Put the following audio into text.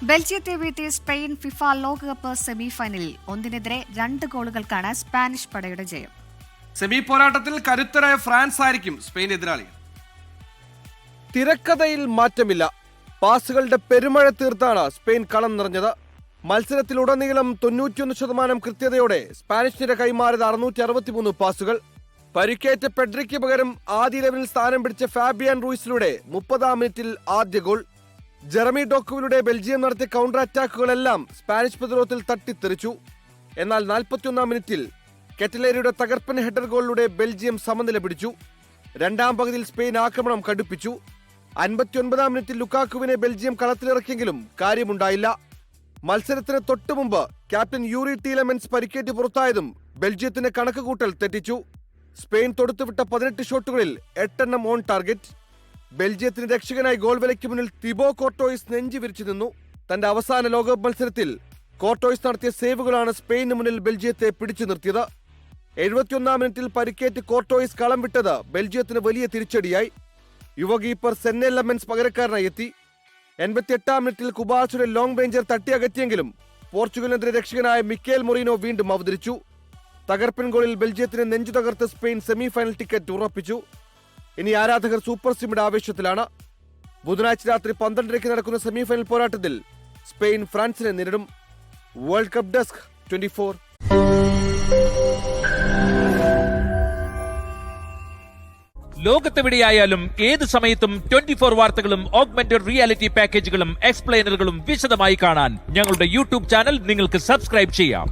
ബെൽജിയത്തെ വീഴ്ത്തിയ Spain FIFA ലോകകപ്പ് സെമിഫൈനലിൽ 1-2 ഗോളുകൾക്കാണ് സ്പാനിഷ് പടയുടെ ജയം. സെമി പോരാട്ടത്തിൽ കരുത്തരായ ഫ്രാൻസ് ആയിരിക്കും സ്പെയിൻ എതിരാളി. തിരക്കഥയിൽ മാറ്റമില്ല. പാസുകളുടെ പെരുമഴ തീർത്താണ് സ്പെയിൻ കളം നിറഞ്ഞത്. മത്സരത്തിലുടനീളം 91% കൃത്യതയോടെ സ്പാനിഷിന്റെ കൈമാറിയത് 663 പാസുകൾ. പരിക്കേറ്റ പെഡ്രിക്ക് പകരം ആദ്യ 11-ൽ സ്ഥാനം പിടിച്ച ഫാബിയൻ റൂയിസിലൂടെ 30-ാം മിനിറ്റിൽ ആദ്യ ഗോൾ. ജെറമി ഡോക്കുവിലൂടെ ബെൽജിയം നടത്തിയ കൗണ്ടർ അറ്റാക്കുകളെല്ലാം സ്പാനിഷ് പ്രതിരോധത്തിൽ തട്ടിത്തെറിച്ചു. എന്നാൽ 41-ാം മിനിറ്റിൽ കെറ്റലേരിയുടെ തകർപ്പൻ ഹെഡർ ഗോളിലൂടെ ബെൽജിയം സമനില പിടിച്ചു. രണ്ടാം പകുതിയിൽ സ്പെയിൻ ആക്രമണം കടുപ്പിച്ചു. 59-ാം മിനിറ്റിൽ ലുക്കാക്കുവിനെ ബെൽജിയം കളത്തിലിറക്കിയെങ്കിലും കാര്യമുണ്ടായില്ല. മത്സരത്തിന് തൊട്ടുമുമ്പ് ക്യാപ്റ്റൻ യൂറി ടീലമെൻസ് പരിക്കേറ്റ് പുറത്തായതും ബെൽജിയത്തിന്റെ കണക്കുകൂട്ടൽ തെറ്റിച്ചു. സ്പെയിൻ തൊടുത്തുവിട്ട 18 ഷോട്ടുകളിൽ 8 ഓൺ ടാർഗറ്റ്. ബെൽജിയത്തിന് രക്ഷകനായി ഗോൾ വലയ്ക്ക് മുന്നിൽ തിബോ കോർട്ടോയിസ് നെഞ്ചു വിരിച്ചു നിന്നു. തന്റെ അവസാന ലോകകപ്പ് മത്സരത്തിൽ കോർട്ടോയിസ് നടത്തിയ സേവുകളാണ് സ്പെയിന് മുന്നിൽ ബെൽജിയത്തെ പിടിച്ചു നിർത്തിയത്. 71-ാം മിനിറ്റിൽ പരിക്കേറ്റ് കോർട്ടോയിസ് കളം വിട്ടത് ബെൽജിയത്തിന് വലിയ തിരിച്ചടിയായി. യുവ കീപ്പർ സെന്നെ ലെമൻസ് പകരക്കാരനായി എത്തി. 88-ാം മിനിറ്റിൽ കുബാസുടെ ലോങ് റേഞ്ചർ തട്ടിയകറ്റിയെങ്കിലും പോർച്ചുഗലിനെതിരെ രക്ഷകനായ മിക്കേൽ മൊറീനോ വീണ്ടും അവതരിച്ചു. തകർപ്പൻ ഗോളിൽ ബെൽജിയത്തിന് നെഞ്ചു തകർത്ത് സ്പെയിൻ സെമിഫൈനൽ ടിക്കറ്റ് ഉറപ്പിച്ചു. ഇനി ആരാധകർ സൂപ്പർ സിമിയുടെ ആവേശത്തിലാണ്. ബുധനാഴ്ച രാത്രി 12:30 നടക്കുന്ന സെമിഫൈനൽ പോരാട്ടത്തിൽ സ്പെയിൻ ഫ്രാൻസിനെ നേരിടും. World cup desk 24. ലോകത്തെവിടെയായാലും ഏത് സമയത്തും 24 വാർത്തകളും ഓഗ്മെന്റഡ് റിയാലിറ്റി പാക്കേജുകളും എക്സ്പ്ലെയിനറുകളും വിശദമായി കാണാൻ ഞങ്ങളുടെ യൂട്യൂബ് ചാനൽ നിങ്ങൾക്ക് സബ്സ്ക്രൈബ് ചെയ്യാം.